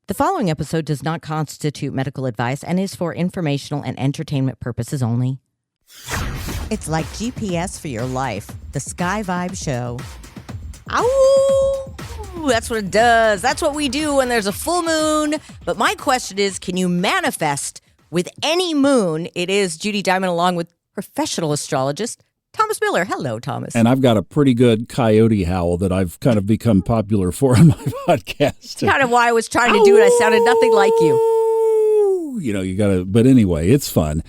The following episode does not constitute medical advice and is for informational and entertainment purposes only. It's like GPS for your life, the Sky Vibe Show. Ow! That's what it does. That's what we do when there's a full moon. But my question is, can you manifest with any moon? It is Judy Diamond along with professional astrologist Thomas Miller. Hello, Thomas. And I've got a pretty good coyote howl that I've kind of become popular for on my podcast. Kind of why I was trying to do it. I sounded nothing like you. You know, you got to, but anyway, it's fun.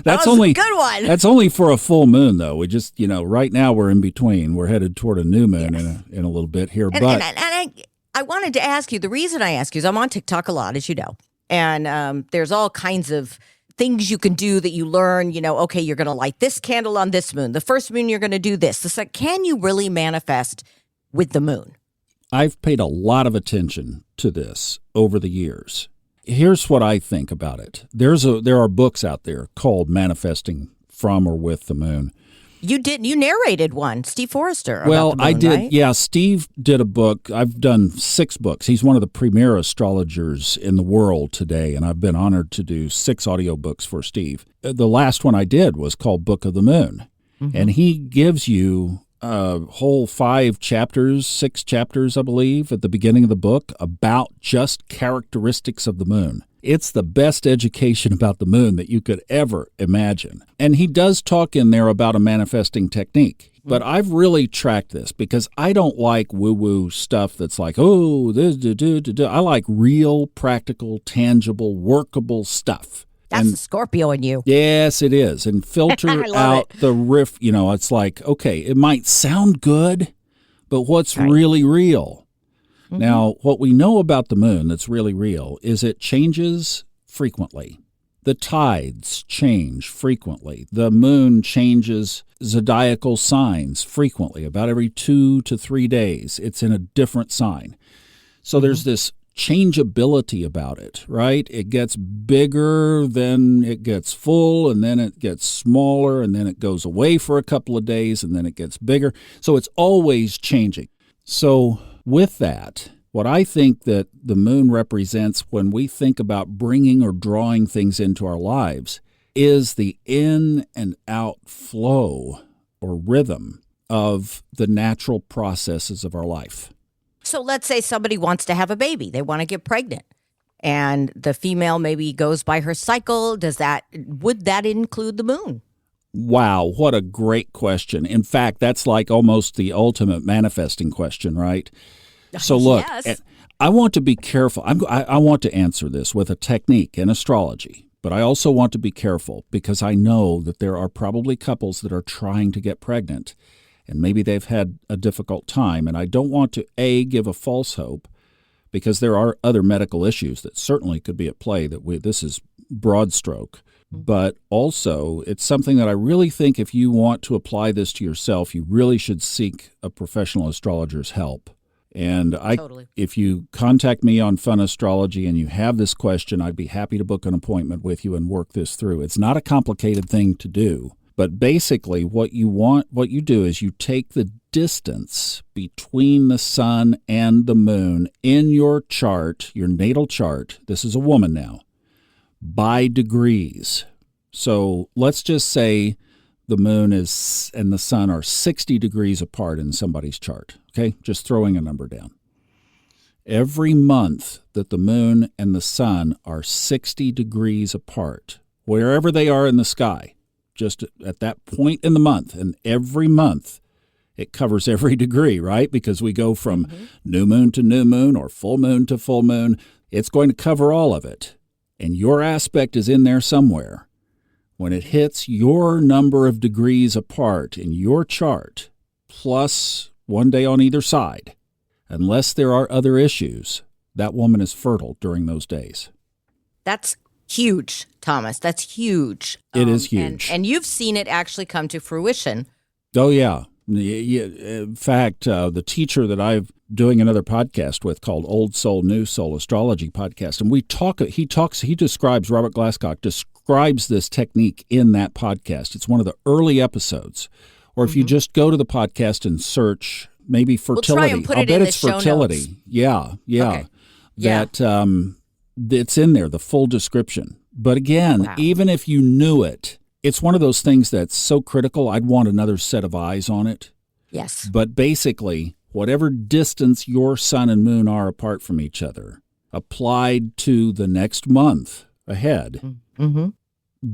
That's only a good one. That's only for a full moon, though. We just, right now we're in between. We're headed toward a new moon in a little bit here. I wanted to ask you, the reason I ask you is I'm on TikTok a lot, as you know, and there's all kinds of things you can do that you learn, okay, you're going to light this candle on this moon. The first moon, you're going to do this. It's like, can you really manifest with the moon? I've paid a lot of attention to this over the years. Here's what I think about it. There are books out there called Manifesting from or with the Moon. You narrated one, Steve Forrester. Well, about the moon, I did. right? Yeah, Steve did a book. I've done 6 books. He's one of the premier astrologers in the world today, and I've been honored to do 6 audiobooks for Steve. The last one I did was called Book of the Moon, and he gives you a whole 6 chapters, I believe, at the beginning of the book about just characteristics of the moon. It's the best education about the moon that you could ever imagine. And he does talk in there about a manifesting technique. But I've really tracked this because I don't like woo-woo stuff that's like, oh, this, I like real, practical, tangible, workable stuff. That's the Scorpio in you. Yes, it is. And filter out the riff. It's like, okay, it might sound good, but what's really real? Now, what we know about the moon that's really real is it changes frequently. The tides change frequently. The moon changes zodiacal signs frequently, about every 2 to 3 days. It's in a different sign. So there's this changeability about it, right? It gets bigger, then it gets full, and then it gets smaller, and then it goes away for a couple of days, and then it gets bigger. So it's always changing. So with that, what I think that the moon represents when we think about bringing or drawing things into our lives is the in and out flow or rhythm of the natural processes of our life. So let's say somebody wants to have a baby. They want to get pregnant. And the female maybe goes by her cycle. Would that include the moon? Wow, what a great question. In fact, that's like almost the ultimate manifesting question, right? So look, yes. I want to be careful. I want to answer this with a technique in astrology, but I also want to be careful because I know that there are probably couples that are trying to get pregnant, and maybe they've had a difficult time, and I don't want to, give a false hope, because there are other medical issues that certainly could be at play this is broad stroke. But also, it's something that I really think if you want to apply this to yourself, you really should seek a professional astrologer's help. And if you contact me on Fun Astrology and you have this question, I'd be happy to book an appointment with you and work this through. It's not a complicated thing to do. But basically, what you do is you take the distance between the sun and the moon in your chart, your natal chart. This is a woman now. By degrees. So let's just say the moon and the sun are 60 degrees apart in somebody's chart. Okay, just throwing a number down. Every month that the moon and the sun are 60 degrees apart, wherever they are in the sky, just at that point in the month, and every month it covers every degree, right? Because we go from new moon to new moon or full moon to full moon. It's going to cover all of it. And your aspect is in there somewhere. When it hits your number of degrees apart in your chart, plus one day on either side, unless there are other issues, that woman is fertile during those days. That's huge, Thomas. That's huge. It is huge. And you've seen it actually come to fruition. Oh, yeah. In fact, the teacher that I'm doing another podcast with called Old Soul, New Soul Astrology Podcast, and he describes, Robert Glasscock describes this technique in that podcast. It's one of the early episodes. Or if you just go to the podcast and search maybe fertility. We'll try and put it in the show fertility. Notes. Yeah. Okay. that it's in there, the full description. But again, even if you knew it, it's one of those things that's so critical, I'd want another set of eyes on it. Yes. But basically, whatever distance your sun and moon are apart from each other, applied to the next month ahead,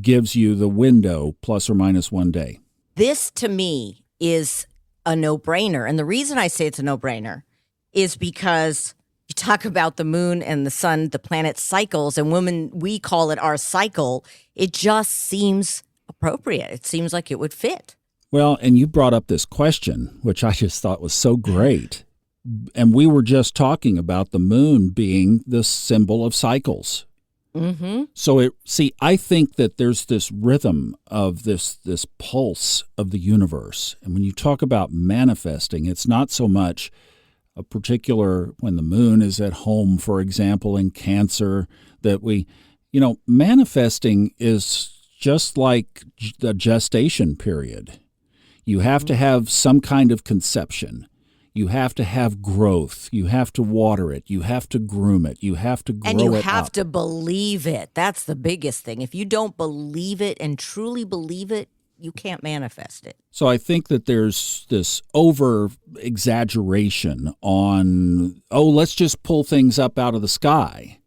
gives you the window plus or minus 1 day. This, to me, is a no-brainer. And the reason I say it's a no-brainer is because you talk about the moon and the sun, the planet cycles, and when we call it our cycle, it just seems appropriate. It seems like it would fit. Well, and you brought up this question, which I just thought was so great. And we were just talking about the moon being the symbol of cycles. So I think that there's this rhythm of this pulse of the universe. And when you talk about manifesting, it's not so much a particular, when the moon is at home, for example, in Cancer, that manifesting is just like the gestation period. You have to have some kind of conception. You have to have growth. You have to water it. You have to groom it. You have to grow it up. And you have to believe it. That's the biggest thing. If you don't believe it and truly believe it, you can't manifest it. So I think that there's this over-exaggeration on, let's just pull things up out of the sky.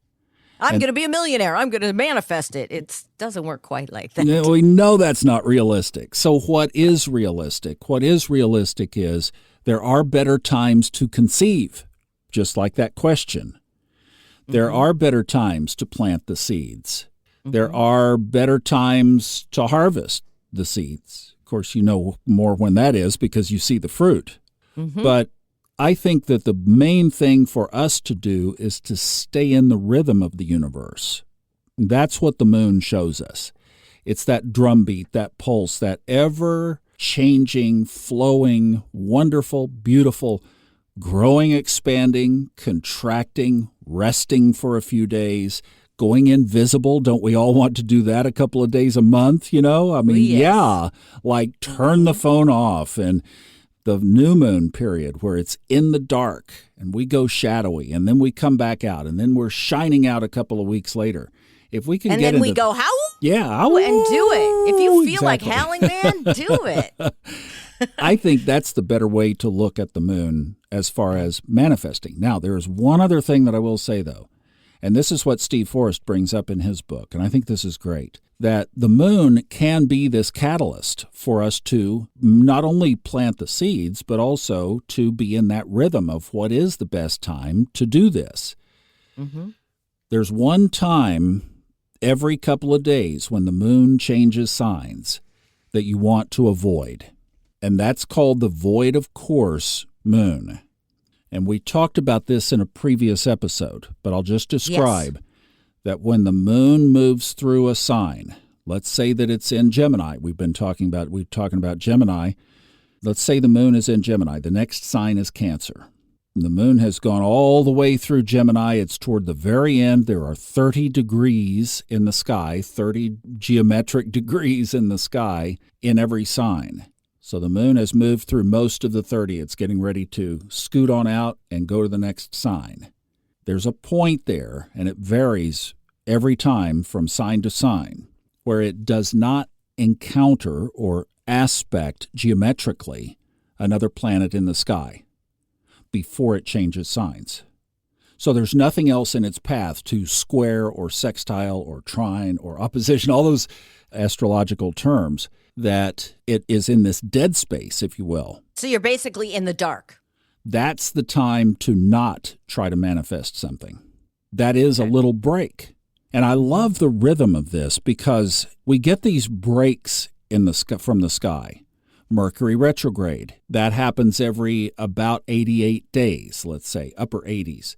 I'm going to be a millionaire. I'm going to manifest it. It doesn't work quite like that. We know that's not realistic. So what is realistic? What is realistic is there are better times to conceive, just like that question. There are better times to plant the seeds. There are better times to harvest the seeds. Of course, you know more when that is because you see the fruit. But I think that the main thing for us to do is to stay in the rhythm of the universe. That's what the moon shows us. It's that drumbeat, that pulse, that ever-changing, flowing, wonderful, beautiful, growing, expanding, contracting, resting for a few days, going invisible. Don't we all want to do that a couple of days a month, Yes. Like turn the phone off, and the new moon period where it's in the dark and we go shadowy and then we come back out and then we're shining out a couple of weeks later. If we can and get then we go howl? Yeah, howl and do it. If you feel like exactly. howling, man, do it. I think that's the better way to look at the moon as far as manifesting. Now, there is one other thing that I will say, though, and this is what Steve Forrest brings up in his book, and I think this is great, that the moon can be this catalyst for us to not only plant the seeds, but also to be in that rhythm of what is the best time to do this. There's one time every couple of days when the moon changes signs that you want to avoid, and that's called the void of course moon. And we talked about this in a previous episode, but I'll just describe that when the moon moves through a sign, let's say that it's in Gemini. We're talking about Gemini. Let's say the moon is in Gemini. The next sign is Cancer. The moon has gone all the way through Gemini. It's toward the very end. There are 30 degrees in the sky, 30 geometric degrees in the sky in every sign. So the moon has moved through most of the 30. It's getting ready to scoot on out and go to the next sign. There's a point there, and it varies every time from sign to sign, where it does not encounter or aspect geometrically another planet in the sky before it changes signs. So there's nothing else in its path to square or sextile or trine or opposition, all those astrological terms, that it is in this dead space, if you will. So you're basically in the dark. That's the time to not try to manifest something. That is a little break. And I love the rhythm of this because we get these breaks in the sky, from the sky. Mercury retrograde, that happens every about 88 days, let's say, upper 80s,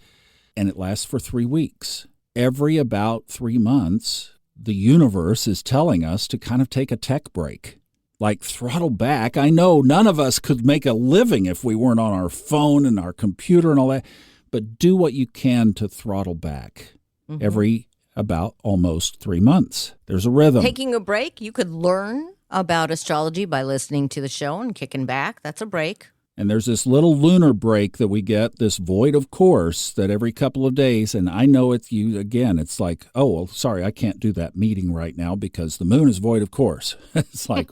and it lasts for 3 weeks. Every about 3 months, the universe is telling us to kind of take a tech break, like throttle back. I know none of us could make a living if we weren't on our phone and our computer and all that, but do what you can to throttle back every about almost 3 months. There's a rhythm. Taking a break, you could learn about astrology by listening to the show and kicking back. That's a break. And there's this little lunar break that we get, this void of course, that every couple of days, and I know it's you again, it's like, oh, well, sorry, I can't do that meeting right now because the moon is void of course. It's like,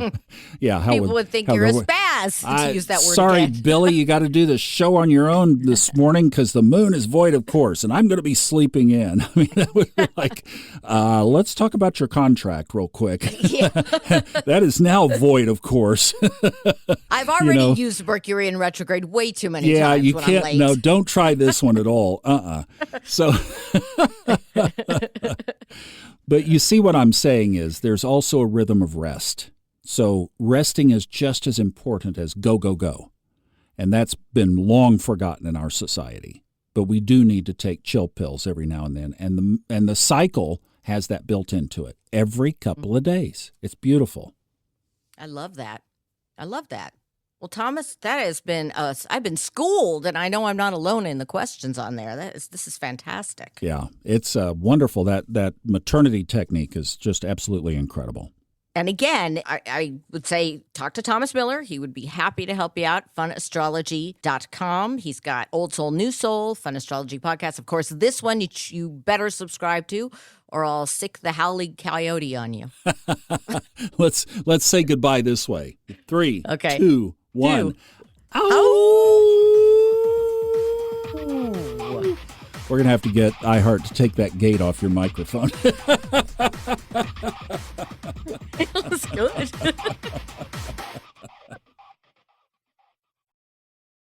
yeah. People would think you're a spaz to use that word Sorry, again. Billy, you got to do the show on your own this morning because the moon is void of course, and I'm going to be sleeping in. I mean, that would be like, let's talk about your contract real quick. Yeah. That is now void of course. I've already used Mercury in retrograde way too many times. Yeah, you when can't. I'm late. No, don't try this one at all. So, but you see what I'm saying is there's also a rhythm of rest. So resting is just as important as go, go, go. And that's been long forgotten in our society. But we do need to take chill pills every now and then. And the cycle has that built into it every couple of days. It's beautiful. I love that. Well, Thomas, that has been I've been schooled, and I know I'm not alone in the questions on there. This is fantastic. Yeah, it's wonderful. That maternity technique is just absolutely incredible. And again, I would say talk to Thomas Miller. He would be happy to help you out. Funastrology.com. He's got Old Soul, New Soul, Fun Astrology podcast. Of course, this one you better subscribe to, or I'll sick the howling coyote on you. Let's say goodbye this way. 3, okay. 2, 1. Ow! We're going to have to get iHeart to take that gate off your microphone. It was good.